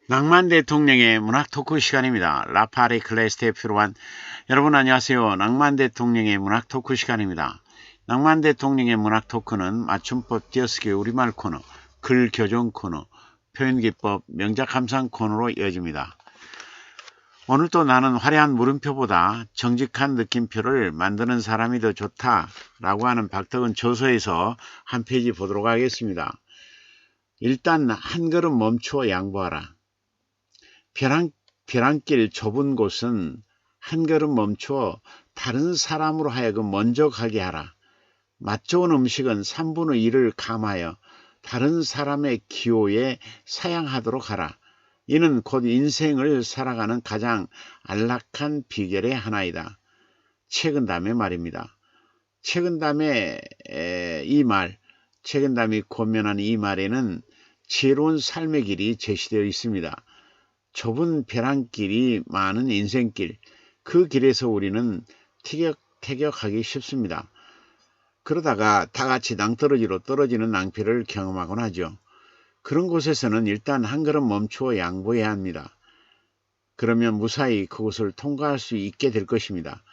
낭만 대통령의 문학 토크 시간입니다. 라파리 클래스테 필요한 여러분 안녕하세요. 낭만 대통령의 문학 토크 시간입니다. 낭만 대통령의 문학 토크는 맞춤법 띄어쓰기 우리말 코너, 글 교정 코너, 표현기법 명작 감상 코너로 이어집니다. 오늘도 나는 화려한 물음표보다 정직한 느낌표를 만드는 사람이 더 좋다라고 하는 박덕은 저서에서 한 페이지 보도록 하겠습니다. 일단 한 걸음 멈추어 양보하라. 벼랑길 좁은 곳은 한 걸음 멈추어 다른 사람으로 하여금 먼저 가게 하라. 맛 좋은 음식은 3분의 1을 감하여 다른 사람의 기호에 사양하도록 하라. 이는 곧 인생을 살아가는 가장 안락한 비결의 하나이다. 최근담의 말입니다. 최근담의 최근담이 권면한 이 말에는 지혜로운 삶의 길이 제시되어 있습니다. 좁은 벼랑길이 많은 인생길, 그 길에서 우리는 티격태격하기 쉽습니다. 그러다가 다같이 낭떠러지로 떨어지는 낭패를 경험하곤 하죠. 그런 곳에서는 일단 한 걸음 멈추어 양보해야 합니다. 그러면 무사히 그곳을 통과할 수 있게 될 것입니다.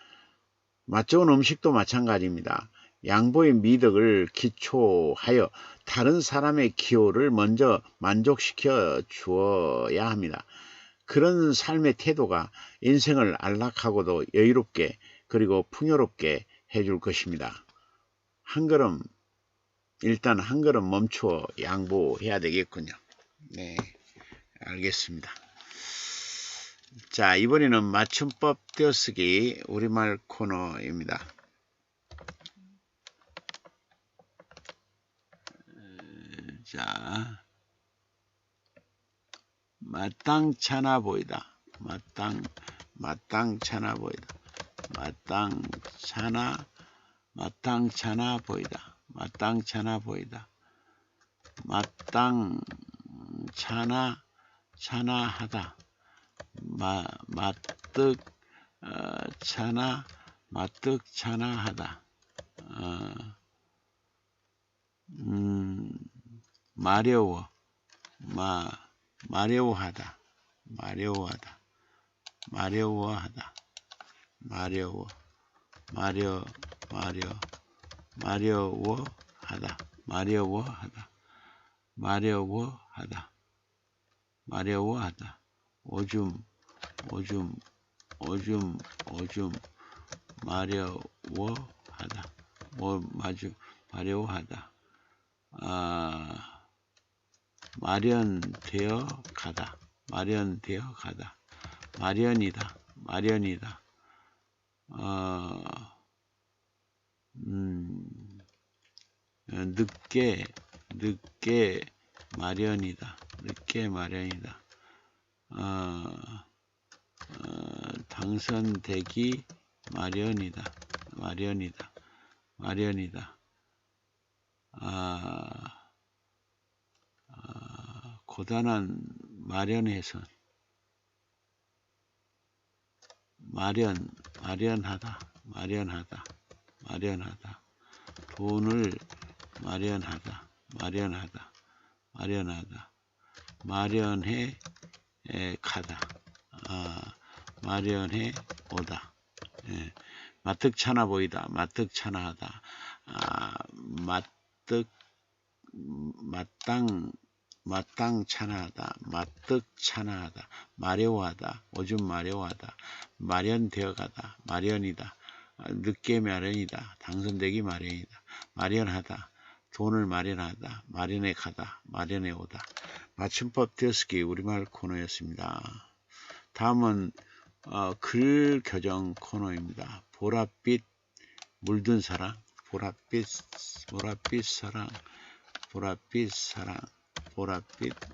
맛 좋은 음식도 마찬가지입니다. 양보의 미덕을 기초하여 다른 사람의 기호를 먼저 만족시켜 주어야 합니다. 그런 삶의 태도가 인생을 안락하고도 여유롭게 그리고 풍요롭게 해줄 것입니다. 일단 한 걸음 멈추어 양보해야 되겠군요. 네, 알겠습니다. 자, 이번에는 맞춤법 띄어쓰기 우리말 코너입니다. 자, 마땅찮아 보이다. 마땅찮아 보이다. 마땅찮아 보이다. 마땅찮아 보이다. 마땅찮아하다. 마뜩찮아하다. 마려워하다. 마려워하다. 마려워하다. 오줌 마려워하다. 마련되어 가다. 마련이다. 늦게 마련이다. 당선되기 마련이다. 고단한 마련에서 마련하다. 돈을 마련하다. 마련해 가다. 마련해 오다. 예. 마뜩찮아 보이다. 마땅찮아하다. 마뜩찮아하다. 마려워하다. 오줌 마려워하다. 마련되어가다. 마련이다. 늦게 마련이다. 당선되기 마련이다. 마련하다. 돈을 마련하다. 마련해 가다. 마련해 오다. 맞춤법 띄어쓰기 우리말 코너였습니다. 다음은 글 교정 코너입니다. 보랏빛 물든 사랑, 보랏빛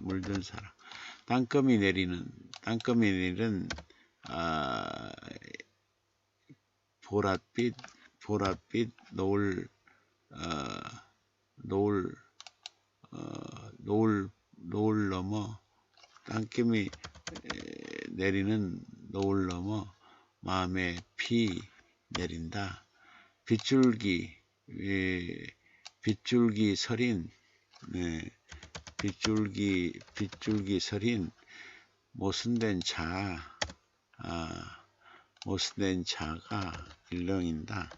물든 사랑. 땅거미 내리는 보랏빛 노을 넘어 땅거미 내리는 노을 넘어 마음에 피 내린다. 빗줄기 서린 빗줄기 서린 모순된 자, 모순된 자가 일렁인다.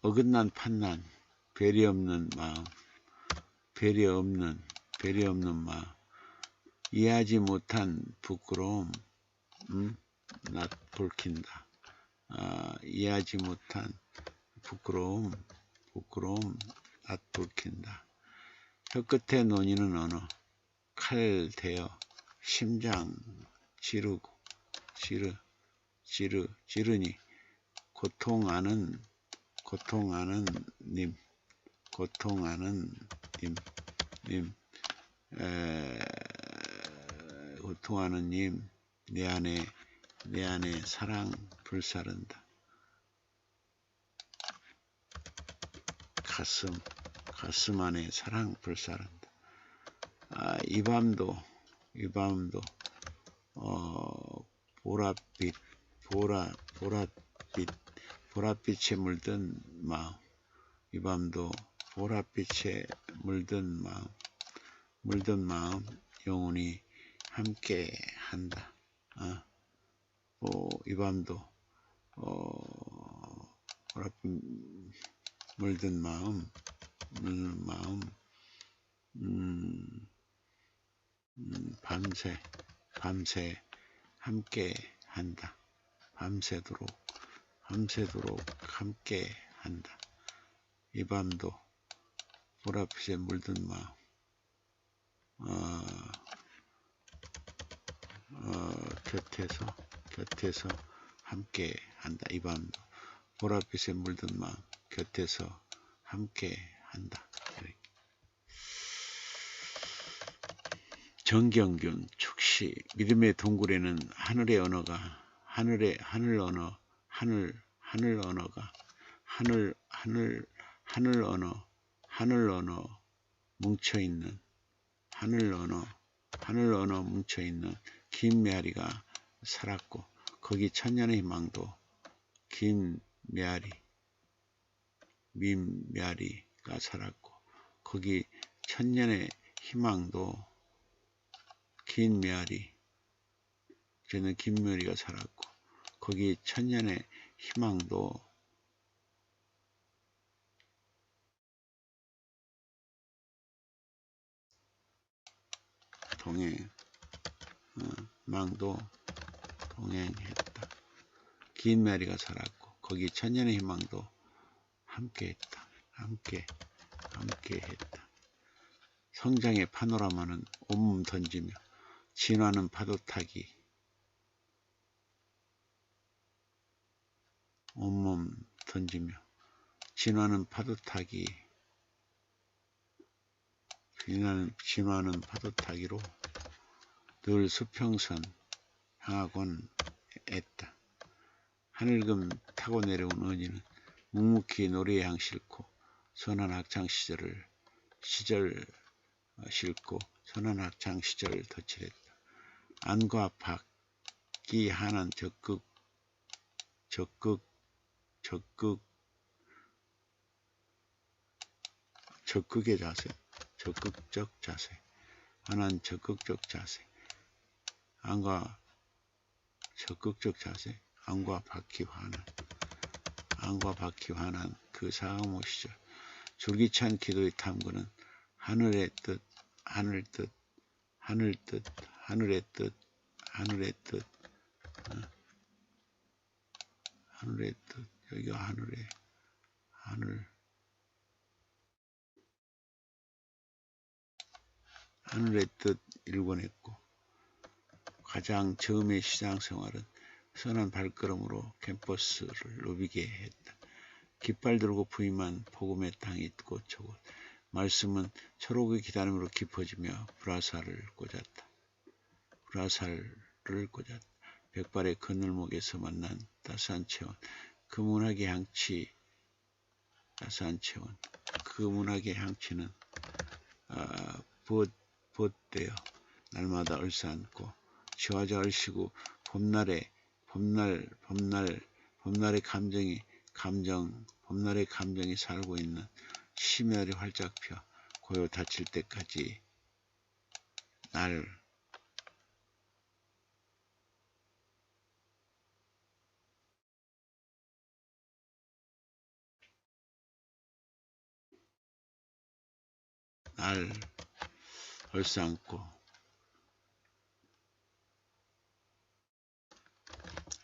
어긋난 판단, 배려 없는 마음, 배려 없는 마음, 이해하지 못한 부끄러움, 낯 붉힌다. 이해하지 못한 부끄러움, 낯 붉힌다. 혀끝에 논이는 언어, 칼 대어 심장 지르니 고통하는 님, 고통하는 님, 내 안에 사랑 불사른다. 가슴 안에 사랑 불사른다. 이 밤도 보랏빛에 물든 마음, 이 밤도 보랏빛에 물든 마음 영원히 함께 한다. 이 밤도 보랏빛 물든 마음 밤새 함께 한다. 밤새도록 함께 한다. 이 밤도 보랏빛에 물든 마음 곁에서 함께 한다. 이 밤도 보랏빛에 물든 마음 곁에서 함께 한다. 정경균 축시 믿음의 동굴에는 하늘 언어 뭉쳐있는 긴 메아리가 살았고 거기 천년의 희망도 민 메아리가 살았고 거기 천년의 희망도 긴 메아리가 살았고 거기 천년의 희망도 동행했다. 긴 메아리가 살았고 거기 천년의 희망도 함께했다. 함께했다. 성장의 파노라마는 온몸 던지며 진화는 파도 타기 진화는 파도 타기로 늘 수평선 향하곤 했다. 하늘금 타고 내려온 은희는 묵묵히 노래의 향 싣고 선한 학창 시절 덧칠했다. 안과 밖이 하는 적극의 자세, 적극적 자세, 하나는 적극적 자세, 안과 바퀴 환한 그 사과모 시절 줄기찬 기도의 탐구는 하늘의 뜻 여기가 하늘의 뜻 일궈냈고 가장 처음의 시장생활은 선한 발걸음으로 캠퍼스를 누비게 했다. 깃발 들고 부임한 복음의 땅이 곳곳 말씀은 초록의 기다림으로 깊어지며 불화살을 꽂았다. 백발의 그늘목에서 만난 따스한 체온, 그 문학의 향치는 벗되어 날마다 얼싸안고 지화자 얼씨구 봄날의 감정이 살고 있는 심혈이 활짝 펴 고요 닫힐 때까지 날, 날, 얼싸안고,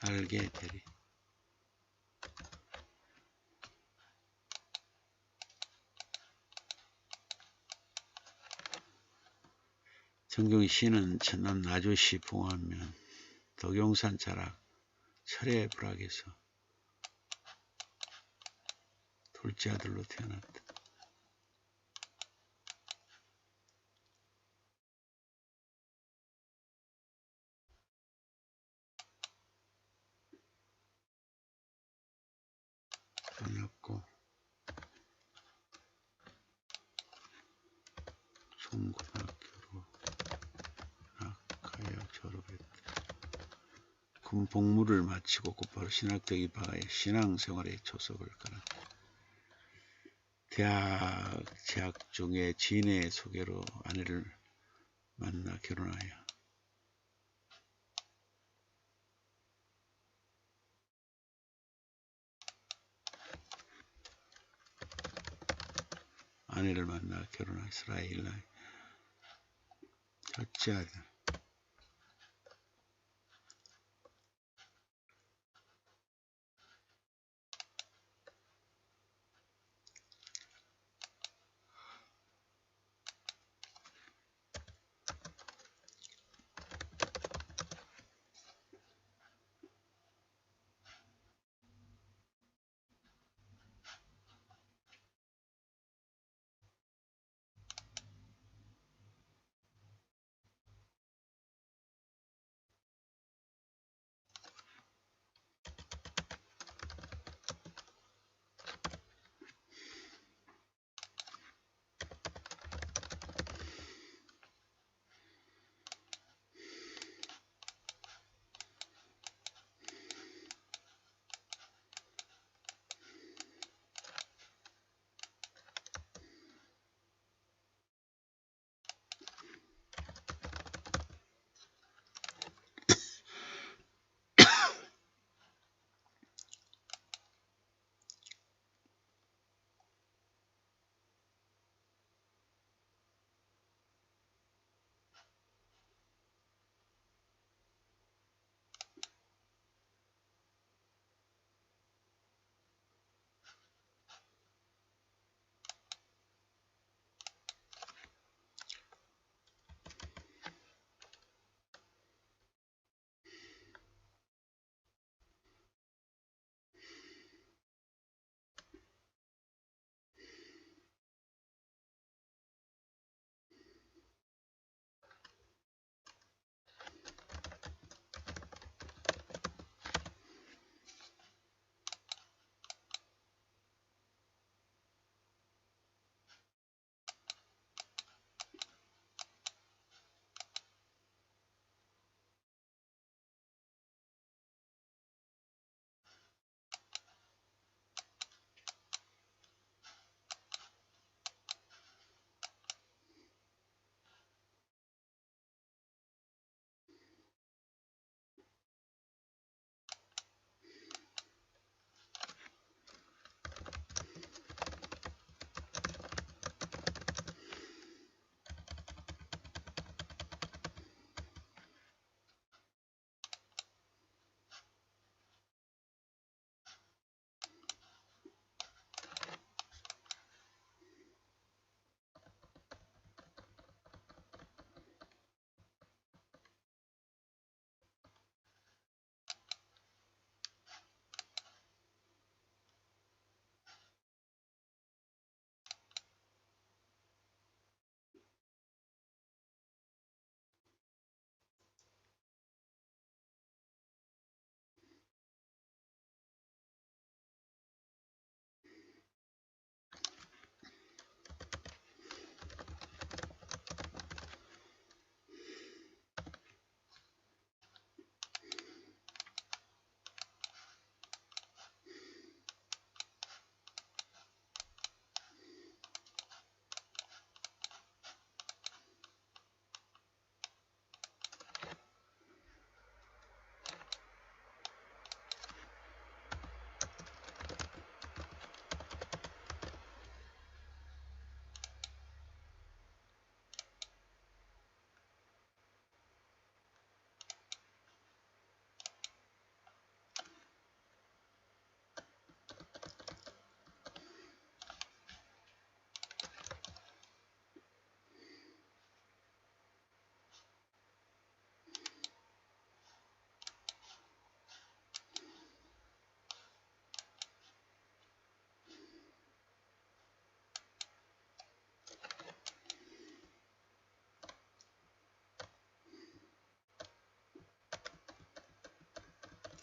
알게 되리. 정경희 시는 전남 나주시 봉화면 덕용산 자락 철의 불악에서 둘째 아들로 태어났다. 태어났고 송고등학교로 낙하여 졸업했다. 군 복무를 마치고 곧바로 신학대에 입학하여 신앙생활에 초석을 깔았다. 대학 재학 중에 지인의 소개로 아내를 만나 결혼하여 이스라엘 첫째 아들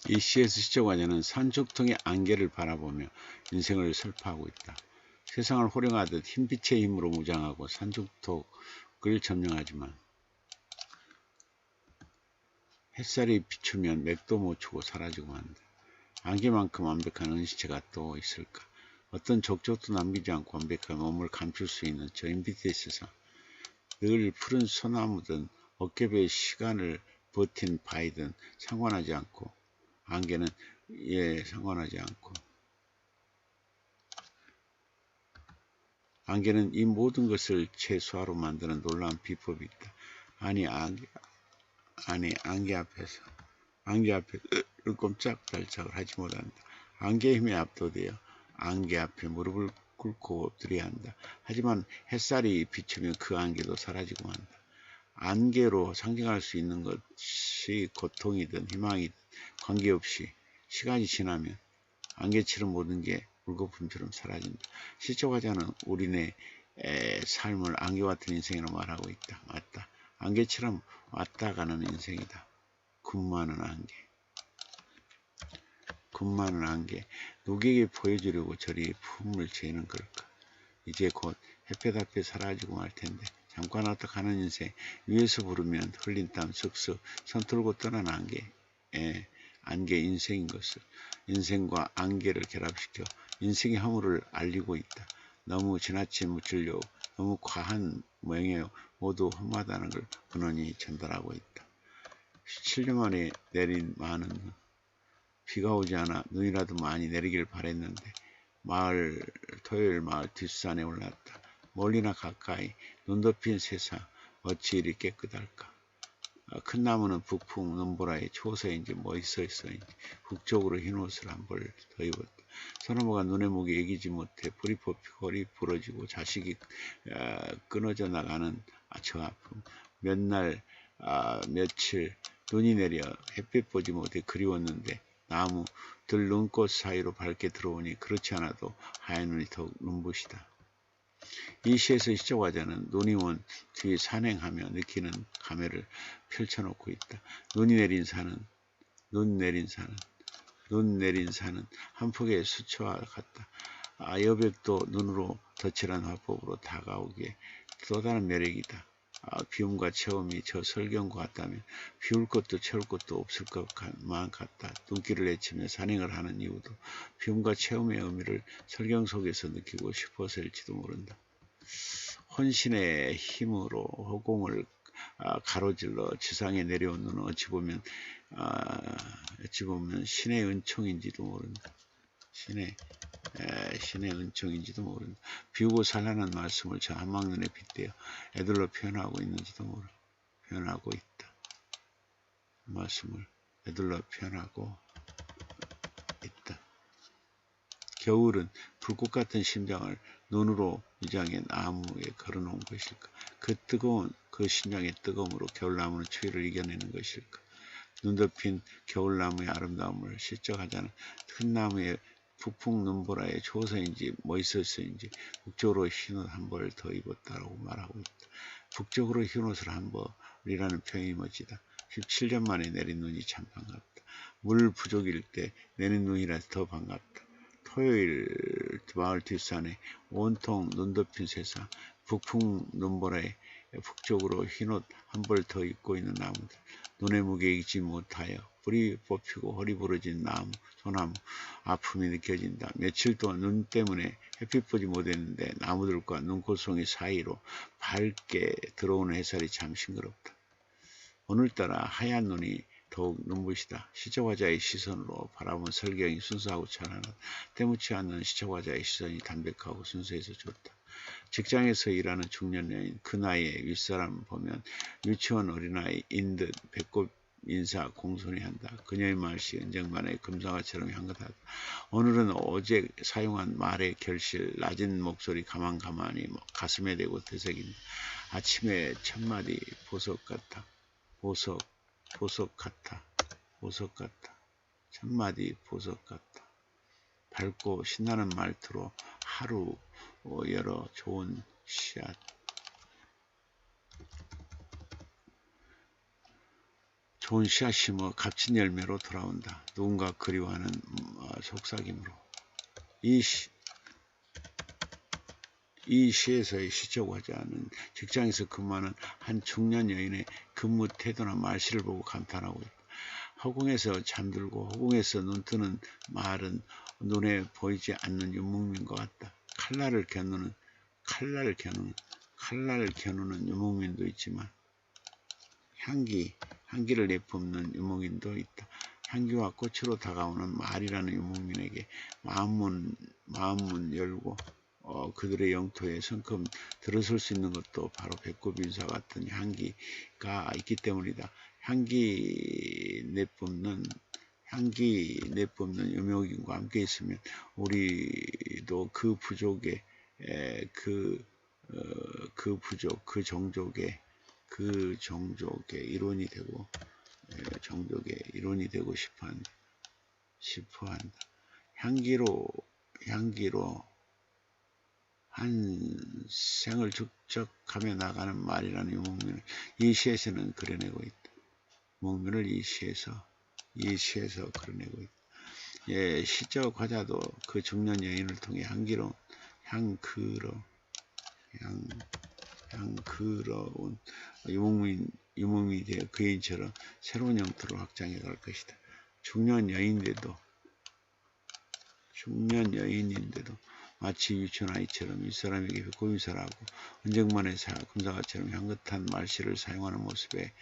이 시에서 시적화자는 산적통의 안개를 바라보며 인생을 설파하고 있다. 세상을 호령하듯 흰빛의 힘으로 무장하고 산적통을 점령하지만 햇살이 비추면 맥도 못 추고 사라지고 한다. 안개만큼 완벽한 은시체가 또 있을까? 어떤 족적도 남기지 않고 완벽한 몸을 감출 수 있는 저 흰빛의 세상. 늘 푸른 소나무든 어깨배의 시간을 버틴 바위든 상관하지 않고 안개는 상관하지 않고 안개는 이 모든 것을 최소화로 만드는 놀라운 비법이 있다. 안개 앞에서 꼼짝달짝을 하지 못한다. 안개의 힘에 압도되어 안개 앞에 무릎을 꿇고 엎드려야 한다. 하지만 햇살이 비추면 그 안개도 사라지고 한다. 안개로 상징할 수 있는 것이 고통이든 희망이든 관계없이 시간이 지나면 안개처럼 모든 게 물거품처럼 사라진다. 시적화자는 우리네 삶을 안개 같은 인생이라고 말하고 있다. 맞다. 안개처럼 왔다 가는 인생이다. 군마는 안개. 누구에게 보여주려고 저리 품을 죄는 걸까? 이제 곧 햇볕 앞에 사라지고 말 텐데 잠깐 왔다 가는 인생 위에서 부르면 흘린 땀 쓱쓱 서툴고 떠난 안개 인생인 것을 인생과 안개를 결합시켜 인생의 허물을 알리고 있다. 너무 지나친 무출력, 너무 과한 명예요 모두 험하다는 걸 근원히 전달하고 있다. 17년 만에 내린 많은 눈. 비가 오지 않아 눈이라도 많이 내리길 바랬는데 토요일 마을 뒷산에 올랐다. 멀리나 가까이 눈 덮인 세상 어찌 이리 깨끗할까. 큰 나무는 북풍 눈보라에 초서인지 멋있어서인지 북쪽으로 흰옷을 한 벌 더 입었다. 소나무가 눈에 목에 이기지 못해 불이 뽑히고 허리 부러지고 자식이 끊어져 나가는 저 아픔. 며칠 눈이 내려 햇빛 보지 못해 그리웠는데 나무들 눈꽃 사이로 밝게 들어오니 그렇지 않아도 하얀 눈이 더욱 눈부시다. 이 시에서 시적화자는 눈이 온 뒤 산행하며 느끼는 감회를 펼쳐놓고 있다. 눈 내린 산은 한 폭의 수초와 같다. 여백도 눈으로 덧칠한 화법으로 다가오기에 또 다른 매력이다. 비움과 체험이 저 설경과 같다면 비울 것도 채울 것도 없을 것만 같다. 눈길을 헤치며 산행을 하는 이유도 비움과 체험의 의미를 설경 속에서 느끼고 싶어서일지도 모른다. 혼신의 힘으로 허공을 가로질러 지상에 내려온 눈은 어찌 보면 신의 은총인지도 모른다. 신의 은총인지도 모른다. 비우고 살라는 말씀을 저 한방눈에 빗대어 애들로 표현하고 있는지도 표현하고 있다. 말씀을 애들로 표현하고 있다. 겨울은 불꽃 같은 심장을 눈으로 위장해 나무에 걸어놓은 것일까? 그 심장의 뜨거움으로 겨울나무는 추위를 이겨내는 것일까? 눈 덮인 겨울나무의 아름다움을 시적하자는 큰 나무의 북풍 눈보라의 초서인지 멋있어서인지 북쪽으로 흰옷 한 벌 더 입었다고 말하고 있다. 북쪽으로 흰옷을 한 벌이라는 표현이 멋지다. 17년 만에 내린 눈이 참 반갑다. 물 부족일 때 내린 눈이라 더 반갑다. 토요일 마을 뒷산에 온통 눈 덮인 세상, 북풍 눈보라에 북쪽으로 흰옷 한 벌 더 입고 있는 나무들, 눈에 무게 이기지 못하여 뿌리 뽑히고 허리 부러진 소나무, 아픔이 느껴진다. 며칠 동안 눈 때문에 햇빛 보지 못했는데 나무들과 눈꽃송이 사이로 밝게 들어오는 햇살이 참 싱그럽다. 오늘따라 하얀 눈이 더욱 눈부시다. 시적화자의 시선으로 바라본 설경이 순수하고 찬란하다. 때묻지 않는 시적화자의 시선이 담백하고 순수해서 좋다. 직장에서 일하는 중년 여인, 그 나이에 윗사람 보면 유치원 어린아이인 듯 배꼽 인사 공손히 한다. 그녀의 말씨 은쟁반의 금사과처럼 향긋하다. 오늘은 어제 사용한 말의 결실, 낮은 목소리 가만히 가슴에 대고 되새긴다. 아침에 첫마디 보석 같아. 첫마디 보석 같아. 밝고 신나는 말투로 하루 열어 좋은 좋은 씨앗 심어 값진 열매로 돌아온다. 누군가 그리워하는 속삭임으로. 이 시에서의 시적하지 않은 직장에서 근무하는 한 중년 여인의 근무 태도나 말씨를 보고 감탄하고 있다. 허공에서 잠들고 허공에서 눈뜨는 말은 눈에 보이지 않는 유목민과 같다. 칼날을 겨누는 유목민도 있지만 향기를 내뿜는 유목민도 있다. 향기와 꽃으로 다가오는 말이라는 유목민에게 마음문 열고 그들의 영토에 성큼 들어설 수 있는 것도 바로 배꼽 인사 같은 향기가 있기 때문이다. 향기 내뿜는 유목민과 함께 있으면 우리도 그 부족의 그 종족의 일원이 되고 싶어 한다. 향기로 한 생을 축적하며 나가는 말이라는 유목민을 이 시에서는 그려내고 있다. 유목민을 이 시에서 그려내고 있다. 예, 시적 화자도 그 중년 여인을 통해 향그러운 유목민이 되어 그 여인처럼 새로운 영토를 확장해 갈 것이다. 중년 여인인데도 마치 유치원 아이처럼 윗사람에게 배꼽 인사를 하고 언쟁만의 금사과처럼 향긋한 말씨를 사용하는 모습에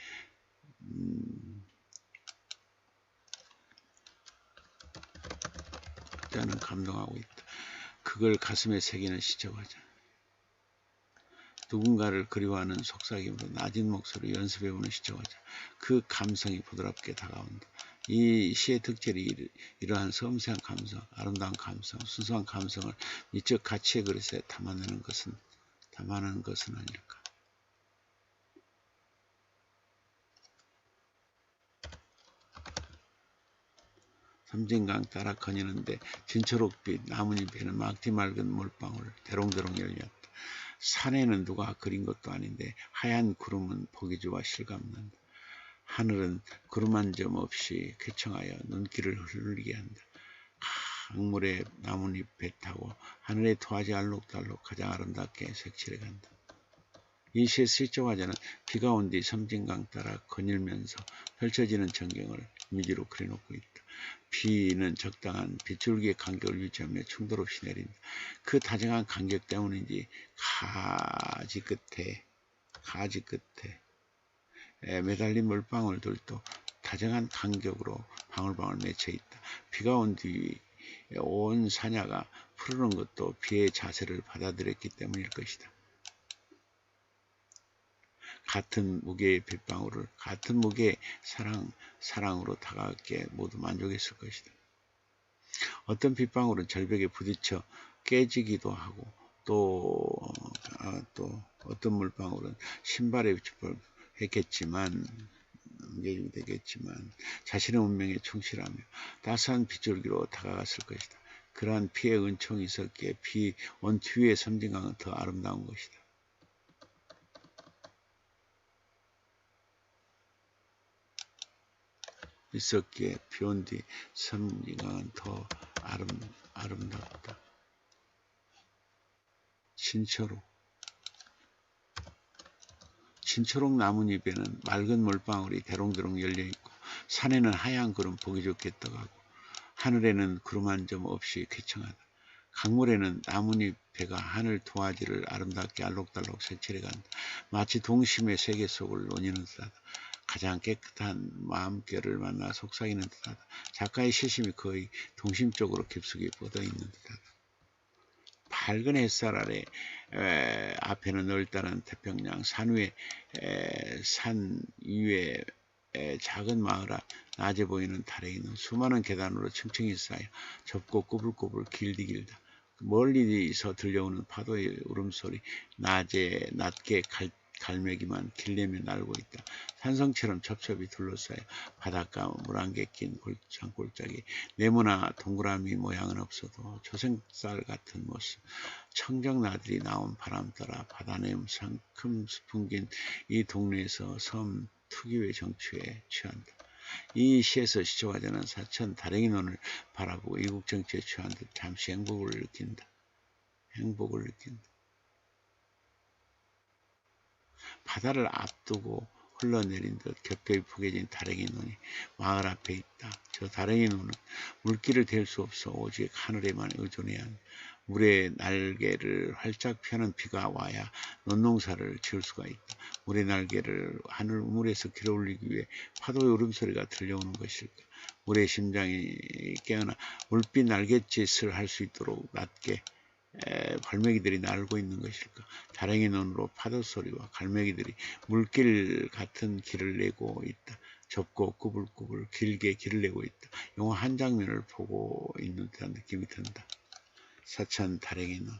저는 감동하고 있다. 그걸 가슴에 새기는 시적하자. 누군가를 그리워하는 속삭임으로 낮은 목소리로 연습해보는 시적하자. 그 감성이 부드럽게 다가온다. 이 시의 특질이 이러한 섬세한 감성, 아름다운 감성, 순수한 감성을 미적 가치의 그릇에 담아내는 것은 아닐까. 섬진강 따라 거니는데 진초록빛 나뭇잎에는 막티 맑은 물방울 대롱대롱 열렸다. 산에는 누가 그린 것도 아닌데 하얀 구름은 보기 좋아 실감난다. 하늘은 구름 한 점 없이 쾌청하여 눈길을 흘리게 한다. 강물에 나뭇잎에 타고 하늘의 토하지 알록달록 가장 아름답게 색칠해 간다. 이 시의 시적 화자는 비가 온 뒤 섬진강 따라 거닐면서 펼쳐지는 전경을 이미지로 그려놓고 있다. 비는 적당한 빗줄기의 간격을 유지하며 충돌 없이 내린다. 그 다정한 간격 때문인지 가지 끝에 매달린 물방울들도 다정한 간격으로 방울방울 맺혀 있다. 비가 온 뒤 온 사냐가 푸르는 것도 비의 자세를 받아들였기 때문일 것이다. 같은 무게의 빗방울을 같은 무게의 사랑으로 다가갈게 모두 만족했을 것이다. 어떤 빗방울은 절벽에 부딪혀 깨지기도 하고 또 어떤 물방울은 신발에 했겠지만 자신의 운명에 충실하며 따스한 빗줄기로 다가갔을 것이다. 그러한 피의 은총이 있었기에 비 온 뒤의 섬진강은 더 아름다운 것이다. 있었기에 비 온 뒤 섬진강은 더 아름답다. 진초록 나뭇잎에는 맑은 물방울이 대롱대롱 열려있고 산에는 하얀 구름 보기 좋게 떠가고 하늘에는 구름 한 점 없이 쾌청하다. 강물에는 나뭇잎배가 하늘 도화지를 아름답게 알록달록 색칠해 간다. 마치 동심의 세계 속을 노니는 듯하다. 가장 깨끗한 마음결을 만나 속삭이는 듯하다. 작가의 시심이 거의 동심적으로 깊숙이 뻗어있는 듯하다. 밝은 햇살 아래 앞에는 넓다란 태평양, 산 위에 작은 마을 앞 낮에 보이는 달에 있는 수많은 계단으로 층층이 쌓여 좁고 꾸불꾸불 길다. 멀리서 들려오는 파도의 울음소리, 낮게 갈매기만 길내며 날고 있다. 산성처럼 첩첩이 둘러싸여 바닷가 물안개 낀 산골짜기, 네모나 동그라미 모양은 없어도 초생쌀 같은 모습, 청정나들이 나온 바람 따라 바다내음 상큼 풍긴 이 동네에서 섬 특유의 정취에 취한다. 이 시에서 시초가자는 사천 다랭이논을 바라보고 이국 정치에 취한 듯 잠시 행복을 느낀다. 행복을 느낀다. 바다를 앞두고 흘러내린 듯 겹겹이 포개진 다랭이논이 마을 앞에 있다. 저 다랭이논은 물길을 댈 수 없어 오직 하늘에만 의존해야 한다. 물의 날개를 활짝 펴는 비가 와야 논농사를 지을 수가 있다. 물의 날개를 하늘물에서 길어올리기 위해 파도의 울음소리가 들려오는 것일까? 물의 심장이 깨어나 물빛 날갯짓을 할 수 있도록 낮게 갈매기들이 날고 있는 것일까? 다랭이 논으로 파도 소리와 갈매기들이 물길 같은 길을 내고 있다. 좁고 꾸불꾸불 길게 길을 내고 있다. 영화 한 장면을 보고 있는 듯한 느낌이 든다. 사천 다랭이 논.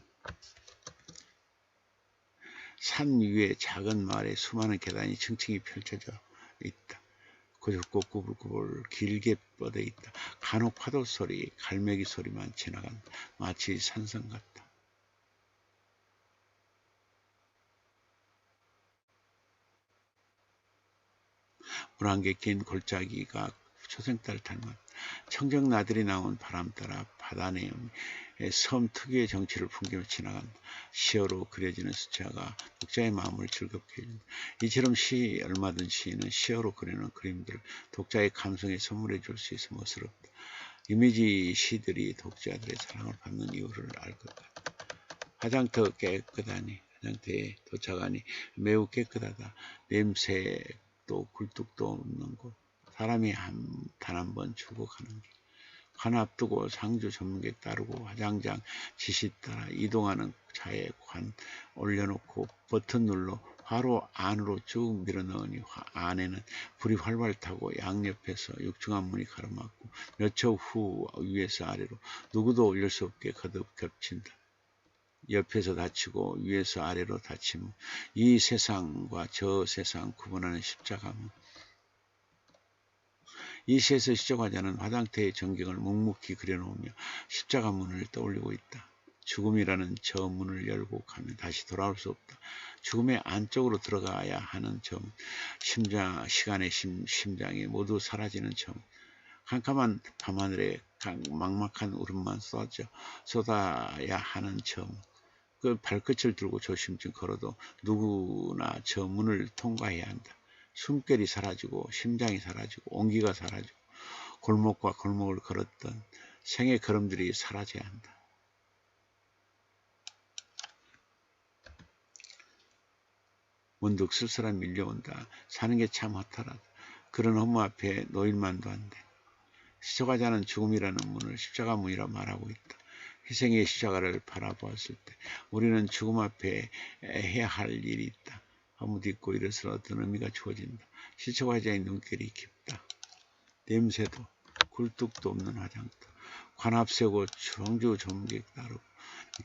산 위에 작은 마을에 수많은 계단이 층층이 펼쳐져 있다. 좁고 꾸불꾸불 길게 뻗어 있다. 간혹 파도 소리, 갈매기 소리만 지나간다. 마치 산성 같다. 물안개 낀 골짜기가 초생달 닮았다. 청정 나들이 나온 바람 따라 바다 내음에 섬 특유의 정취를 풍기며 지나간다. 시어로 그려지는 숫자가 독자의 마음을 즐겁게 해준다. 이처럼 얼마든 시인은 시어로 그리는 그림들을 독자의 감성에 선물해 줄 수 있어 멋스럽다. 이미지 시들이 독자들의 사랑을 받는 이유를 알 것 같다. 화장터 깨끗하니, 화장터에 도착하니 매우 깨끗하다. 냄새도 굴뚝도 없는 곳. 사람이 단 한 번 주고 가는 길. 관 앞두고 상주 전문객 따르고 화장장 지시 따라 이동하는 차에 관 올려놓고 버튼 눌러 화로 안으로 쭉 밀어넣으니 안에는 불이 활활 타고 양옆에서 육중한 문이 가로막고 몇 초 후 위에서 아래로 누구도 올릴 수 없게 거듭 겹친다. 옆에서 닫히고 위에서 아래로 닫히면 이 세상과 저 세상 구분하는 십자가문. 이 시에서 시조가자는 화장터의 전경을 묵묵히 그려놓으며 십자가문을 떠올리고 있다. 죽음이라는 저 문을 열고 가면 다시 돌아올 수 없다. 죽음의 안쪽으로 들어가야 하는 점, 시간의 심장이 모두 사라지는 점, 캄캄한 밤하늘에 막막한 울음만 쏟아야 하는 점, 그 발끝을 들고 조심히 걸어도 누구나 저 문을 통과해야 한다. 숨결이 사라지고 심장이 사라지고 온기가 사라지고 골목과 골목을 걸었던 생의 걸음들이 사라져야 한다. 문득 쓸쓸함 밀려온다. 사는 게 참 허탈하다. 그런 허무 앞에 놓일만도 한데. 시초가자는 죽음이라는 문을 십자가 문이라 말하고 있다. 희생의 십자가를 바라보았을 때 우리는 죽음 앞에 해야 할 일이 있다. 허무딛고 이것을 어떤 의미가 주어진다. 시초가자의 눈길이 깊다. 냄새도 굴뚝도 없는 화장터. 관 앞 세우고 청주 전문객 따르고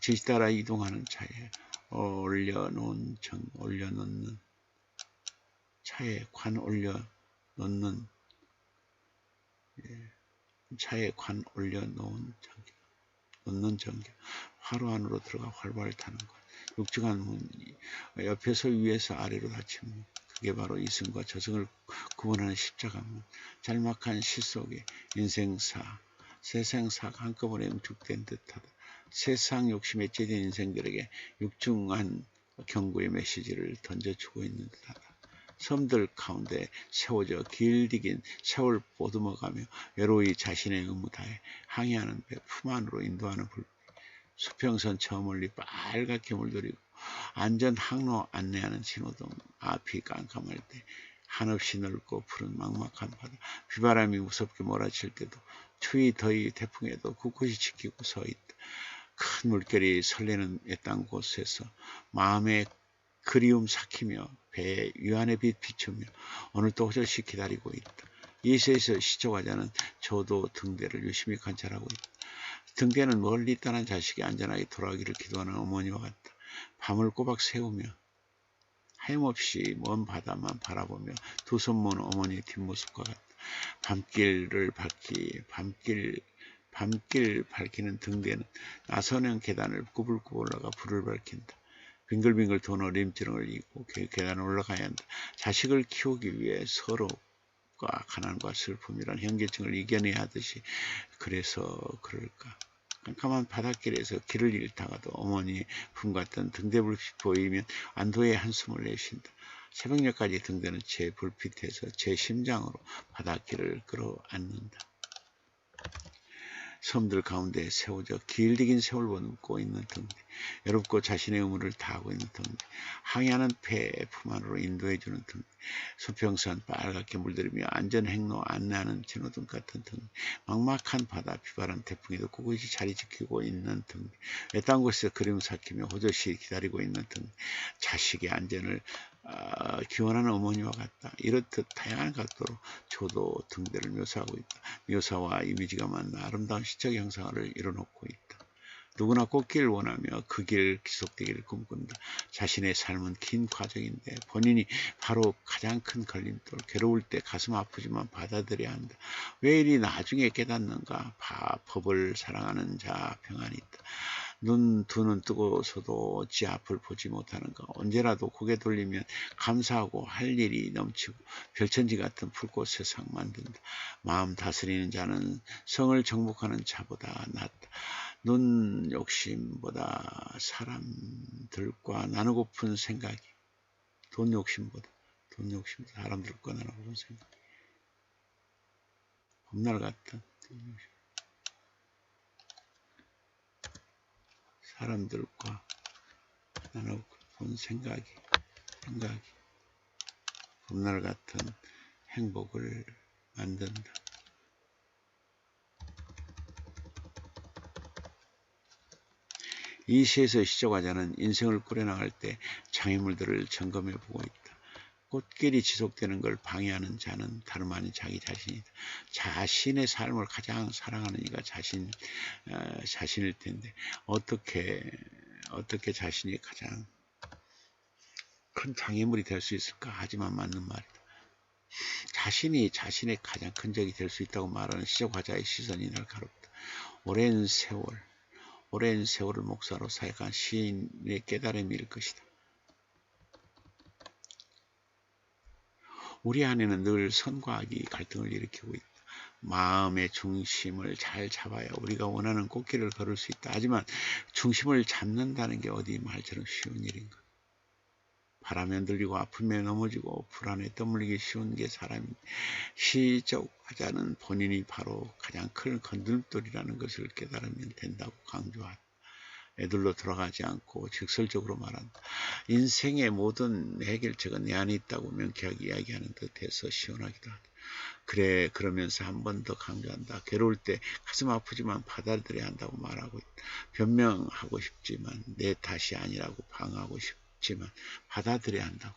지시 따라 이동하는 차에 올려놓는 차에 관 올려놓는 차에 관 올려놓은 전기 화로 안으로 들어가 활발 타는 것. 육중한 문 옆에서 위에서 아래로 닫히면 그게 바로 이승과 저승을 구분하는 십자가문. 짤막한 시 속에 인생사, 세상사가 한꺼번에 응축된 듯하다. 세상 욕심에 찌든 인생들에게 육중한 경고의 메시지를 던져주고 있는 듯하다. 섬들 가운데 세워져 길디긴 세월 보듬어가며 외로이 자신의 의무 다해 항해하는 배 품 안으로 인도하는 불빛. 수평선 저 멀리 빨갛게 물들이고 안전 항로 안내하는 신호등 앞이 깜깜할 때 한없이 넓고 푸른 막막한 바다. 비바람이 무섭게 몰아칠 때도 추위 더위 태풍에도 굳굳이 지키고 서 있다. 큰 물결이 설레는 애딴 곳에서 마음의 그리움 삭히며 배에 유한의 빛 비추며 오늘 또 호젓이 기다리고 있다. 이세에서 시초가자는 저도 등대를 유심히 관찰하고 있다. 등대는 멀리 떠난 자식이 안전하게 돌아오기를 기도하는 어머니와 같다. 밤을 꼬박 새우며 하염없이 먼 바다만 바라보며 두 손 모은 어머니의 뒷모습과 같다. 밤길 밝히는 등대는 나선형 계단을 꾸불꾸불 올라가 불을 밝힌다. 빙글빙글 도는 어림지렁을 이고 계단을 올라가야 한다. 자식을 키우기 위해 서로 핍박과 가난과 슬픔이란 현계증을 이겨내야 하듯이 그래서 그럴까. 깜깜한 바닷길에서 길을 잃다가도 어머니의 품 같던 등대불빛이 보이면 안도의 한숨을 내쉰다. 새벽녘까지 등대는 제 불빛에서 제 심장으로 바닷길을 끌어안는다. 섬들 가운데 세워져 길디긴 세월을 넘고 있는 등대, 외롭고 자신의 의무를 다하고 있는 등대, 항해하는 배 품 안으로 인도해주는 등대, 수평선 빨갛게 물들이며 안전행로 안내하는 신호등 같은 등대, 막막한 바다 비바람 태풍에도 꿋꿋이 자리 지키고 있는 등대, 외딴 곳에서 그림 삭히며 호젓이 기다리고 있는 등대, 자식의 안전을 기원하는 어머니와 같다. 이렇듯 다양한 각도로 저도 등대를 묘사하고 있다. 묘사와 이미지가 만나 아름다운 시적 형상을 이뤄놓고 있다. 누구나 꽃길을 원하며 그 길 지속되기를 꿈꾼다. 자신의 삶은 긴 과정인데 본인이 바로 가장 큰 걸림돌, 괴로울 때 가슴 아프지만 받아들여야 한다. 왜 이리 나중에 깨닫는가? 법을 사랑하는 자 평안이 있다. 두 눈 뜨고서도 어찌 앞을 보지 못하는가. 언제라도 고개 돌리면 감사하고 할 일이 넘치고 별천지 같은 풀꽃 세상 만든다. 마음 다스리는 자는 성을 정복하는 자보다 낫다. 눈 욕심보다 사람들과 나누고픈 생각이, 돈 욕심보다 사람들과 나누고픈 생각, 봄날 같은 사람들과 나누고픈 생각이 봄날 같은 행복을 만든다. 이 시에서 시조가자는 인생을 꾸려나갈 때 장애물들을 점검해 보고 있다. 꽃길이 지속되는 걸 방해하는 자는 다름 아닌 자기 자신이다. 자신의 삶을 가장 사랑하는 이가 자신일 텐데 어떻게 자신이 가장 큰 장애물이 될 수 있을까? 하지만 맞는 말이다. 자신이 자신의 가장 큰 적이 될 수 있다고 말하는 시조가자의 시선이 날카롭다. 오랜 세월을 목사로 사역한 시인의 깨달음일 것이다. 우리 안에는 늘 선과 악이 갈등을 일으키고 있다. 마음의 중심을 잘 잡아야 우리가 원하는 꽃길을 걸을 수 있다. 하지만 중심을 잡는다는 게 어디 말처럼 쉬운 일인가. 바람에 흔들리고 아픔에 넘어지고 불안에 떠밀리기 쉬운 게 사람입니다. 시조가자는 본인이 바로 가장 큰 건들돌이라는 것을 깨달으면 된다고 강조한다. 애들로 돌아가지 않고 직설적으로 말한다. 인생의 모든 해결책은 내 안에 있다고 명쾌하게 이야기하는 듯해서 시원하기도 하다. 그래, 그러면서 한 번 더 강조한다. 괴로울 때 가슴 아프지만 받아들여야 한다고 말하고 있다. 변명하고 싶지만 내 탓이 아니라고 방어하고 싶지만 받아들여야 한다고.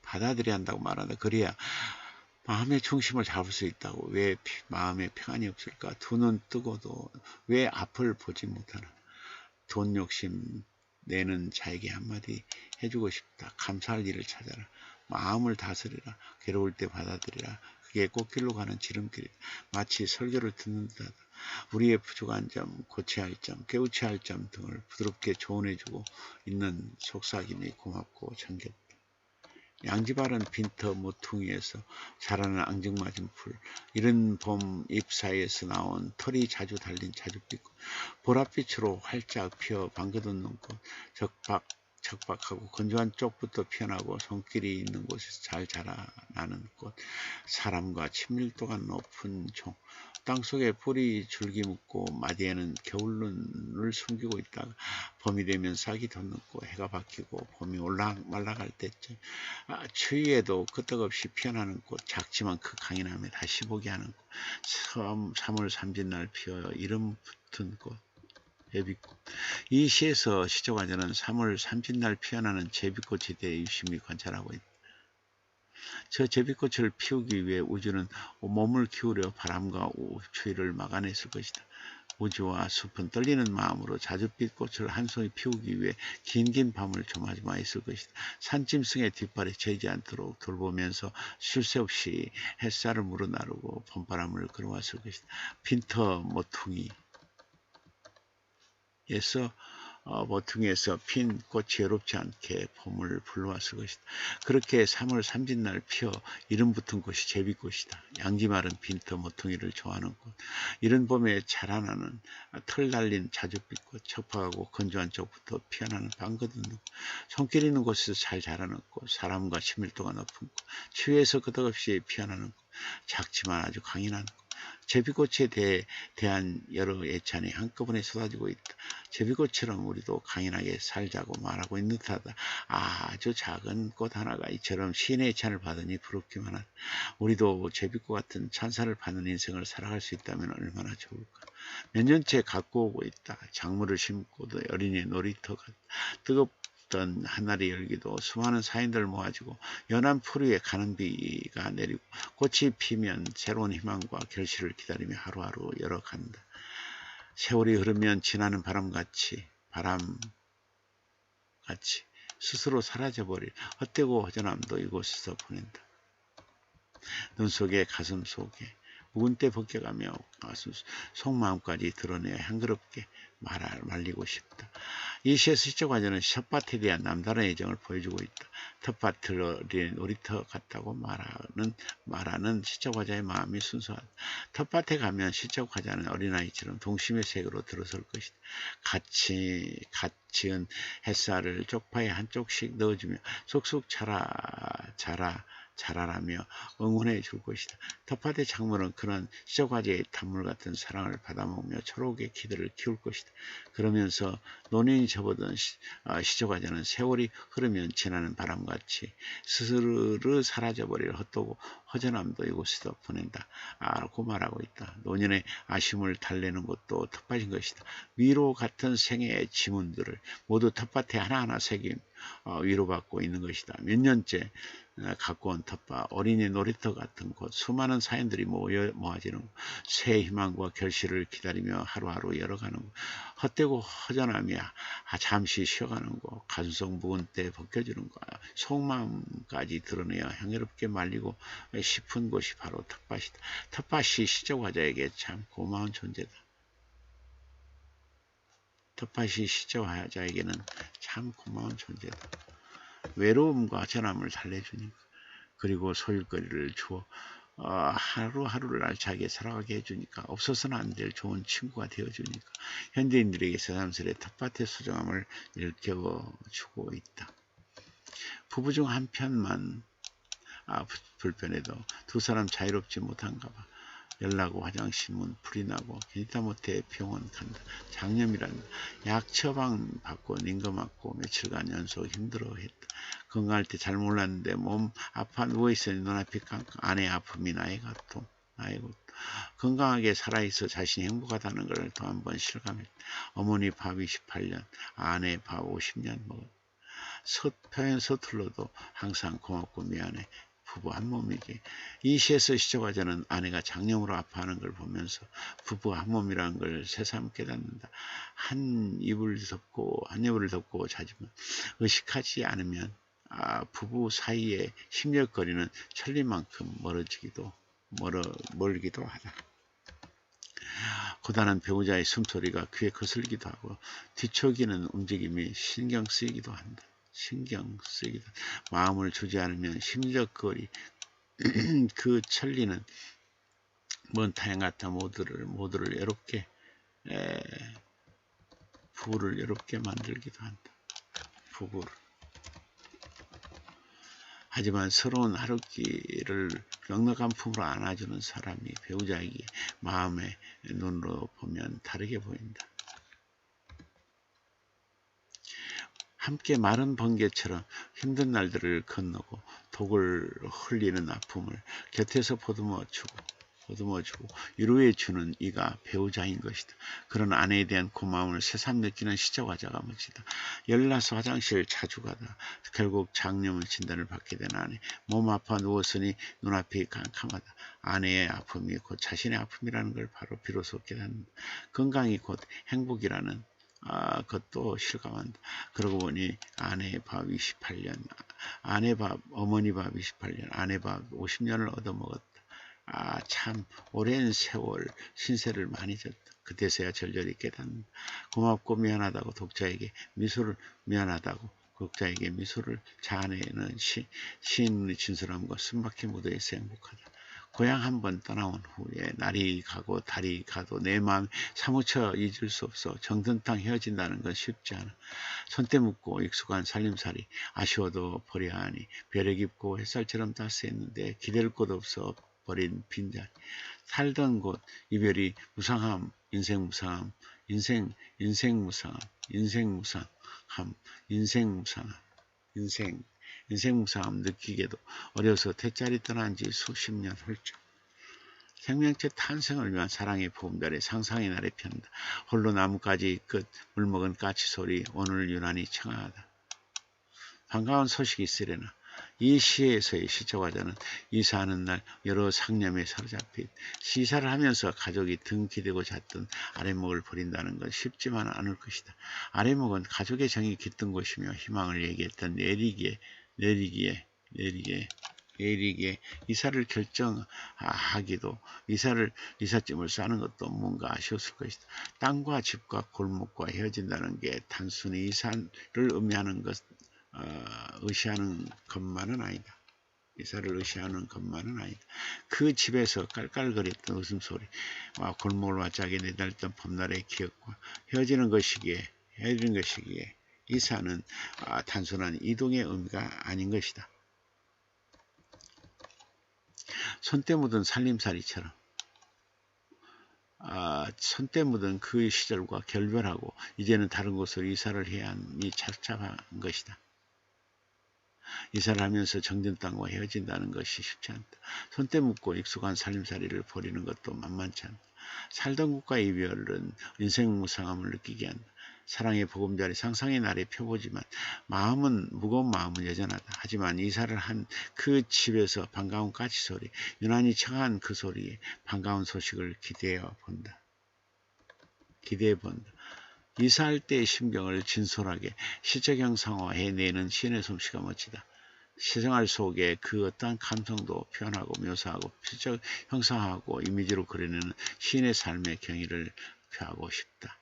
받아들여야 한다고 말한다. 그래야 마음의 중심을 잡을 수 있다고. 왜 마음에 평안이 없을까? 두 눈 뜨고도 왜 앞을 보지 못하나? 돈 욕심 내는 자에게 한마디 해주고 싶다. 감사할 일을 찾아라. 마음을 다스리라. 괴로울 때 받아들이라. 그게 꽃길로 가는 지름길이다. 마치 설교를 듣는 듯하다. 우리의 부족한 점, 고쳐야 할 점, 깨우쳐야 할 점 등을 부드럽게 조언해주고 있는 속삭임이 고맙고 정겹다. 양지바른 빈터 모퉁이에서 자라는 앙증맞은 풀, 이른 봄 잎 사이에서 나온 털이 자주 달린 자줏빛꽃, 보랏빛으로 활짝 피어 방긋은 눈꽃, 적박하고 건조한 쪽부터 피어나고 손길이 있는 곳에서 잘 자라나는 꽃, 사람과 친밀도가 높은 종, 땅속에 뿌리 줄기 묶고 마디에는 겨울눈을 숨기고 있다가 봄이 되면 싹이 돋는고 해가 바뀌고 봄이 말라갈 때쯤 추위에도 끄떡없이 피어나는 꽃, 작지만 그 강인함에 다시 보게 하는 꽃, 3월 삼진날 피어 이름 붙은 꽃, 제비꽃. 이 시에서 시조가자는 3월 삼진날 피어나는 제비꽃에 대해 유심히 관찰하고 있다. 저 제비꽃을 피우기 위해 우주는 몸을 기울여 바람과 추위를 막아냈을 것이다. 우주와 숲은 떨리는 마음으로 자줏빛 꽃을 한 송이 피우기 위해 긴 밤을 조마조마했을 것이다. 산짐승의 뒷발에 재지 않도록 돌보면서 쉴 새 없이 햇살을 물어나르고 봄바람을 끌어왔을 것이다. 빈터 모퉁이에서 모퉁이에서 핀 꽃이 여롭지 않게 봄을 불러왔을 것이다. 그렇게 3월 삼진날 피어 이름 붙은 곳이 제비꽃이다. 양지 마른 빈터 모퉁이를 좋아하는 꽃. 이른 봄에 자라나는 털 달린 자줏빛꽃, 첩하고 건조한 쪽부터 피어나는 방긋은 눈, 손길 있는 곳에서 잘 자라는 꽃, 사람과 친밀도가 높은 꽃, 추위에서 끄덕없이 피어나는 꽃, 작지만 아주 강인한 꽃. 제비꽃에 대한 여러 예찬이 한꺼번에 쏟아지고 있다. 제비꽃처럼 우리도 강인하게 살자고 말하고 있는 듯하다. 아주 작은 꽃 하나가 이처럼 시인의 예찬을 받으니 부럽기만 하다. 우리도 제비꽃 같은 찬사를 받는 인생을 살아갈 수 있다면 얼마나 좋을까. 몇 년째 갖고 오고 있다. 작물을 심고도 어린이 놀이터가 뜨겁던 한날이 열기도 수많은 사인들 모아지고 연한 풀 위에 가는 비가 내리고 꽃이 피면 새로운 희망과 결실을 기다리며 하루하루 열어간다. 세월이 흐르면 지나는 바람같이 스스로 사라져버릴 헛되고 허전함도 이곳에서 보낸다. 눈 속에 가슴 속에 묵은 때 벗겨가며 가슴 속마음까지 드러내어 향그럽게 말리고 싶다. 이 시의 시적 과정은 텃밭에 대한 남다른 애정을 보여주고 있다. 텃밭을 어린 놀이터 같다고 말하는 시적 과자의 마음이 순수하다. 텃밭에 가면 시적 과자는 어린아이처럼 동심의 세계로 들어설 것이다. 갓 지은 햇살을 쪽파에 한쪽씩 넣어주며 쏙쏙 자라라며 응원해 줄 것이다. 텃밭의 작물은 그런 시적과제의 단물 같은 사랑을 받아먹으며 초록의 기들을 키울 것이다. 그러면서 노년이 접어든 시적과제는 세월이 흐르면 지나는 바람같이 스스로 사라져버릴 헛되고 허전함도 이곳에서 보낸다. 라고 말하고 있다. 노년의 아쉬움을 달래는 것도 텃밭인 것이다. 위로 같은 생애의 지문들을 모두 텃밭에 하나하나 새김 위로받고 있는 것이다. 몇 년째 갖고 온 텃밭, 어린이 놀이터 같은 곳, 수많은 사연들이 모아지는 곳, 새 희망과 결실을 기다리며 하루하루 열어가는 곳, 헛되고 허전하며 잠시 쉬어가는 곳, 가슴속 묵은 때 벗겨주는 곳, 속마음까지 드러내어 향유롭게 말리고 싶은 곳이 바로 텃밭이다. 텃밭이 시적화자에게 참 고마운 존재다. 텃밭이 시적화자에게는 참 고마운 존재다. 외로움과 전함을 달래주니까, 그리고 소일거리를 주어 하루하루를 알차게 살아가게 해주니까, 없어서는 안 될 좋은 친구가 되어주니까 현대인들에게 새삼스레 텃밭의 소중함을 일깨워주고 있다. 부부 중 한 편만 불편해도 두 사람 자유롭지 못한가 봐. 연락 후 화장실 문 불이 나고 기타 못해 병원 간다. 장염이란다. 약 처방 받고 링거 맞고 며칠간 연속 힘들어했다. 건강할 때 잘 몰랐는데 몸 아파 누워있으니 눈앞이 깜깜. 아내의 아픔이 나의 고통. 건강하게 살아있어 자신이 행복하다는 걸 또 한 번 실감했다. 어머니 밥 28년, 아내 밥 50년 먹었다. 표현 서툴러도 항상 고맙고 미안해. 부부 한 몸이지. 이 시에서 시적화자는 아내가 장염으로 아파하는 걸 보면서 부부 한 몸이라는 걸 새삼 깨닫는다. 한 이불을 덮고 자지만 의식하지 않으면 부부 사이의 심려거리는 천리만큼 멀기도 하다. 고단한 배우자의 숨소리가 귀에 거슬기도 하고 뒤척이는 움직임이 신경 쓰이기도 한다. 마음을 주지 않으면 심적거리 그 천리는 먼 타향 같아 모두를 외롭게 부부를 외롭게 만들기도 한다. 부부를. 하지만 서러운 하루길을 넉넉한 품으로 안아주는 사람이 배우자에게 마음의 눈으로 보면 다르게 보인다. 함께 마른 번개처럼 힘든 날들을 건너고 독을 흘리는 아픔을 곁에서 보듬어주고 위로해주는 이가 배우자인 것이다. 그런 아내에 대한 고마움을 새삼 느끼는 시적화자가 멋지다. 열나서 화장실 자주 가다 결국 장염을 진단을 받게 된 아내. 몸 아파 누웠으니 눈앞이 캄캄하다. 아내의 아픔이 곧 자신의 아픔이라는 걸 바로 비로소 깨닫는다. 건강이 곧 행복이라는 그것도 실감한다. 그러고 보니 아내의 밥 28년, 어머니 밥 28년, 아내 밥 50년을 얻어먹었다. 참 오랜 세월 신세를 많이 졌다. 그때서야 절절히 깨닫는다. 고맙고 미안하다고 독자에게 미소를 자아내는 시인의 진솔함과 숨막힌 무도에서 행복하다. 고향 한번 떠나온 후에 날이 가고 달이 가도 내 마음에 사무쳐 잊을 수 없어 정든탕 헤어진다는 건 쉽지 않아. 손때 묻고 익숙한 살림살이 아쉬워도 버려야 하니 별에 깊고 햇살처럼 따스했는데 기댈 곳 없어 버린 빈자리. 살던 곳 이별이 무상함, 인생 무상함, 인생 무상함, 인생 무상함, 인생 무상함 느끼게도 어려서 태짜리 떠난 지 수십 년 훌쩍. 생명체 탄생을 위한 사랑의 보험자리 상상의 날에 편다. 홀로 나뭇가지 끝 물먹은 까치 소리 오늘 유난히 청아하다. 반가운 소식이 있으려나. 이 시에서의 시초과자는 이사하는 날 여러 상념에 사로잡힌 시사를 하면서 가족이 등 기대고 잤던 아랫목을 버린다는 건 쉽지만 않을 것이다. 아랫목은 가족의 정이 깃든 곳이며 희망을 얘기했던 내리기에 이사를 결정하기도 이삿짐을 싸는 것도 뭔가 아쉬웠을 것이다. 땅과 집과 골목과 헤어진다는 게 단순히 이사를 의미하는 의시하는 것만은 아니다. 이사를 의시하는 것만은 아니다. 그 집에서 깔깔거렸던 웃음소리와 골목을 맞자게 내달던 봄날의 기억과 헤어지는 것이기에 이사는 단순한 이동의 의미가 아닌 것이다. 손때 묻은 살림살이처럼 손때 묻은 그 시절과 결별하고 이제는 다른 곳으로 이사를 해야 함이 착잡한 것이다. 이사를 하면서 정든 땅과 헤어진다는 것이 쉽지 않다. 손때 묻고 익숙한 살림살이를 버리는 것도 만만치 않다. 살던 곳과 이별은 인생 무상함을 느끼게 한다. 사랑의 보금자리 상상의 날에 펴보지만 무거운 마음은 여전하다. 하지만 이사를 한 그 집에서 반가운 까치소리, 유난히 청한 그 소리에 반가운 소식을 기대해 본다. 이사할 때의 심경을 진솔하게 시적 형상화해내는 시인의 솜씨가 멋지다. 시생활 속에 그 어떠한 감성도 표현하고 묘사하고 시적 형상화하고 이미지로 그려내는 시인의 삶의 경위를 표하고 싶다.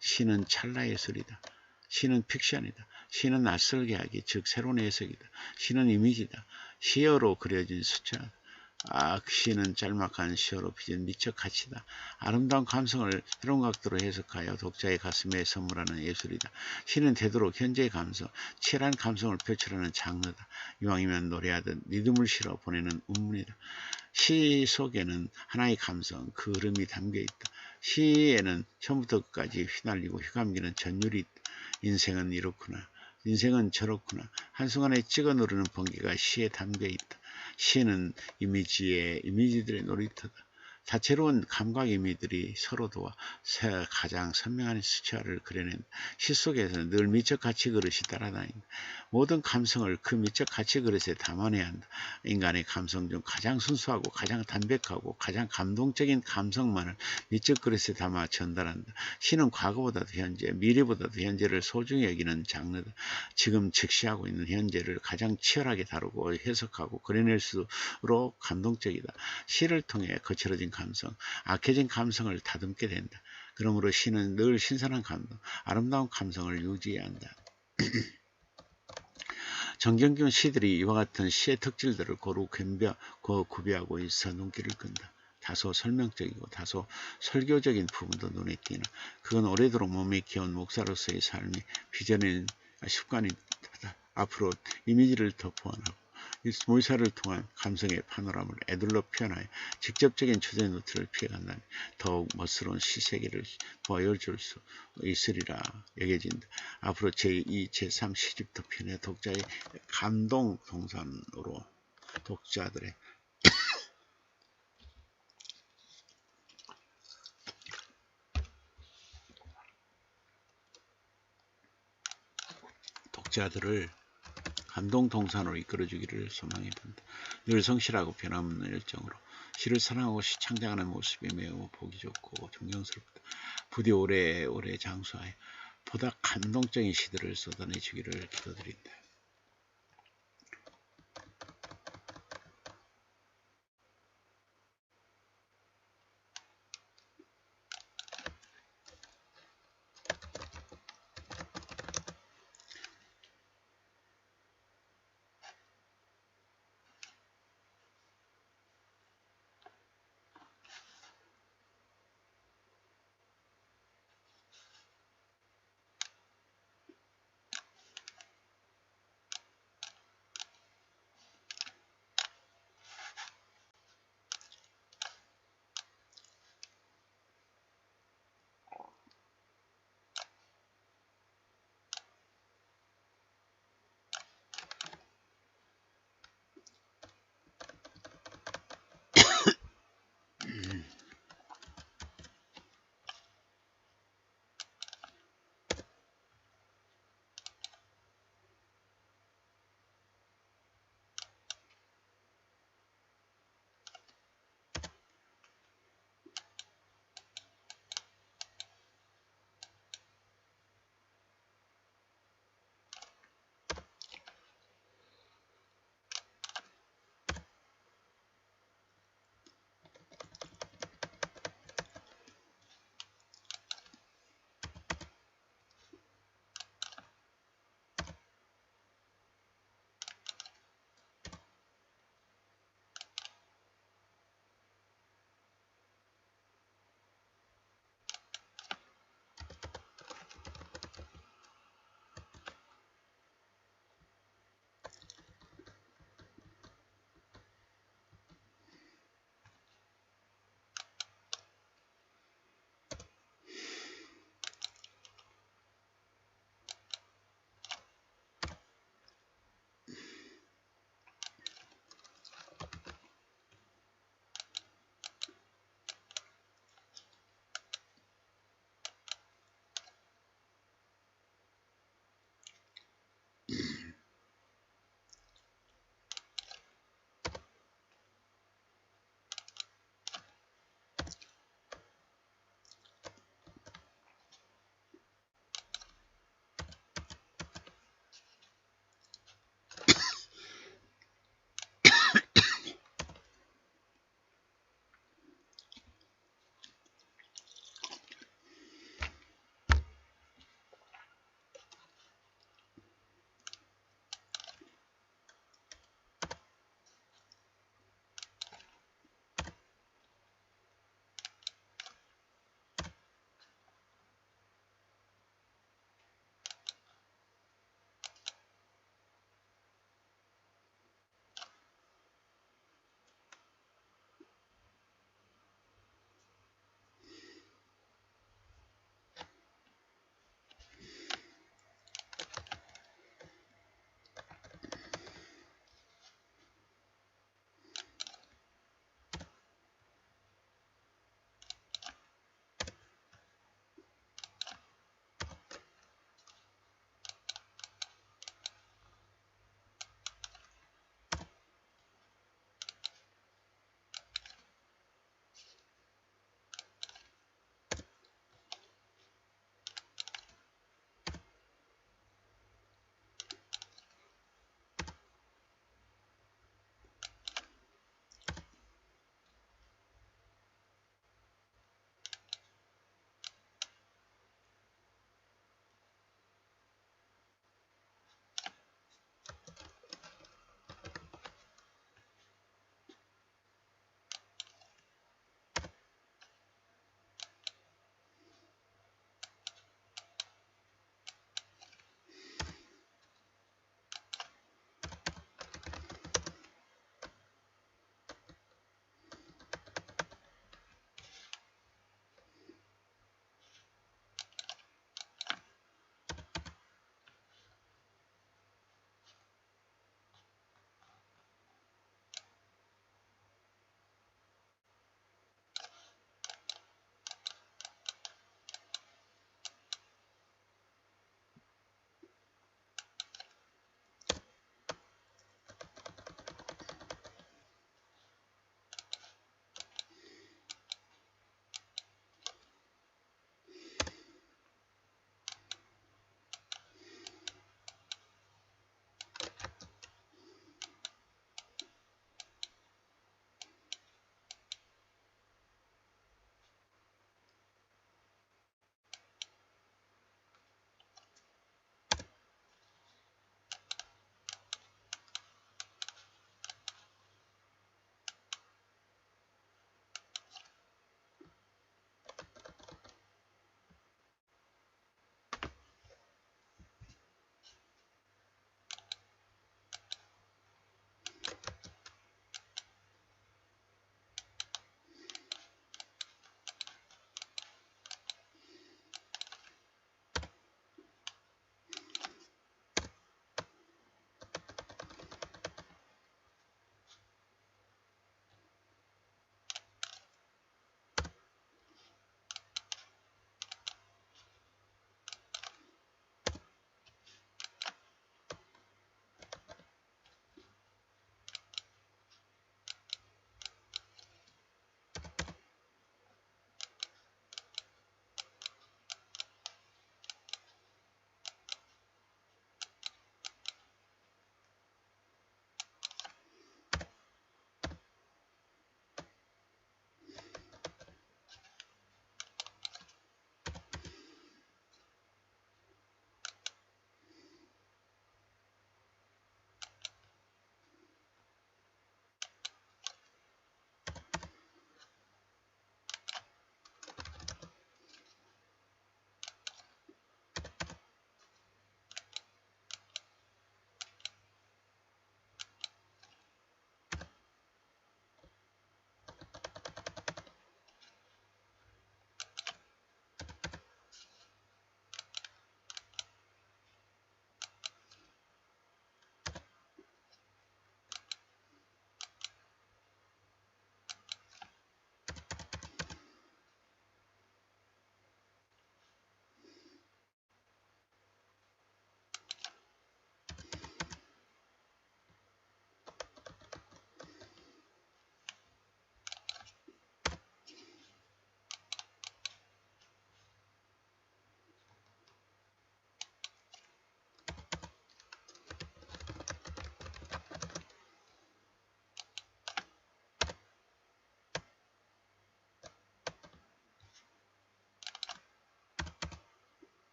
시는 찰나예술이다. 시는 픽션이다. 시는 낯설게 하기, 즉 새로운 해석이다. 시는 이미지다. 시어로 그려진 숫자다. 시는 짤막한 시어로 빚은 미적 가치다. 아름다운 감성을 새로운 각도로 해석하여 독자의 가슴에 선물하는 예술이다. 시는 되도록 현재의 감성, 치열한 감성을 표출하는 장르다. 이왕이면 노래하듯 리듬을 실어 보내는 운문이다. 시 속에는 하나의 감성, 그 흐름이 담겨있다. 시에는 처음부터 끝까지 휘날리고 휘감기는 전율이 있다. 인생은 이렇구나. 인생은 저렇구나. 한순간에 찍어 누르는 번개가 시에 담겨있다. 시는 이미지들의 놀이터다. 다채로운 감각 이미들이 서로 도와 가장 선명한 수치화를 그려낸다. 시 속에서는 늘 미적 가치 그릇이 따라다닌다. 모든 감성을 그 미적 가치 그릇에 담아내야 한다. 인간의 감성 중 가장 순수하고 가장 담백하고 가장 감동적인 감성만을 미적 그릇에 담아 전달한다. 시는 과거보다도 현재, 미래보다도 현재를 소중히 여기는 장르다. 지금 즉시하고 있는 현재를 가장 치열하게 다루고 해석하고 그려낼수록 감동적이다. 시를 통해 거칠어진 감성, 악해진 감성을 다듬게 된다. 그러므로 시는 늘 신선한 감동, 아름다운 감성을 유지해야 한다. 정경균 시들이 이와 같은 시의 특질들을 고루 구비하고 있어 눈길을 끈다. 다소 설명적이고 다소 설교적인 부분도 눈에 띄나 그건 오래도록 몸에 기어온 목사로서의 삶이 빚어낸 습관이다. 앞으로 이미지를 더 보완하고 모의사를 통한 감성의 파노라마를 애둘러 표현하여 직접적인 주제 노트를 피해간다면 더욱 멋스러운 시세계를 보여줄 수 있으리라 여겨진다. 앞으로 제2, 제3 시집도 편의 독자의 감동 동산으로 독자들을 감동 동산으로 이끌어주기를 소망해 본다. 늘 성실하고 변함없는 열정으로 시를 사랑하고 시 창작하는 모습이 매우 보기 좋고 존경스럽다. 부디 오래오래 장수하여 보다 감동적인 시들을 쏟아내주기를 기도드린다.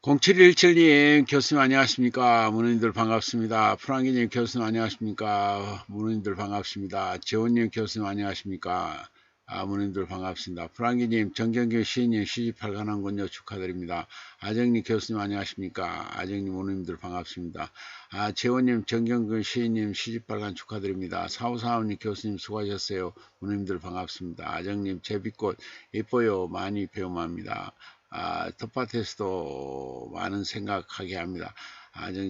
0717님 교수님 안녕하십니까. 문의님들 반갑습니다. 프랑기님 교수님 안녕하십니까. 문의님들 반갑습니다. 재원님 교수님 안녕하십니까. 문의님들 반갑습니다. 프랑기님 정경규 시인님 시집 발간한군요. 축하드립니다. 아정님 교수님 안녕하십니까. 아정님 문의님들 반갑습니다. 재원님 정경규 시인님 시집 발간 축하드립니다. 4545님 교수님 수고하셨어요. 문의님들 반갑습니다. 아정님 제비꽃 예뻐요. 많이 배움합니다. 텃밭에서도 많은 생각하게 합니다.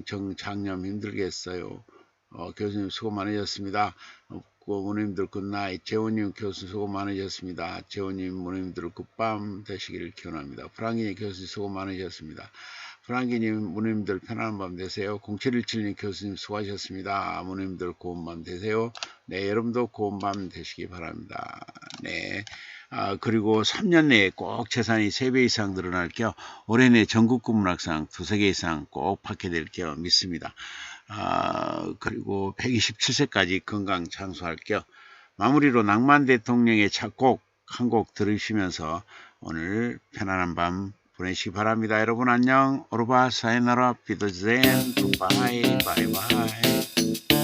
정장염 힘들겠어요. 교수님 수고 많으셨습니다. 모님들 굿나잇. 재원님 교수 수고 많으셨습니다. 재원님 모님들 굿밤 되시기를 기원합니다. 프랑기님 교수님 수고 많으셨습니다. 프랑기님 모님들 편안한 밤 되세요. 0717님 교수님 수고하셨습니다. 모님들 고운 밤 되세요. 네, 여러분도 고운 밤 되시기 바랍니다. 네. 그리고 3년 내에 꼭 재산이 3배 이상 늘어날 겸 올해 내 전국구 문학상 2~3개 이상 꼭 받게 될 겸 믿습니다. 그리고 127세까지 건강 장수할 겸 마무리로 낭만 대통령의 작곡 한 곡 들으시면서 오늘 편안한 밤 보내시기 바랍니다. 여러분 안녕. 오르바 사이나라 비더젠 굿바이 바이바이.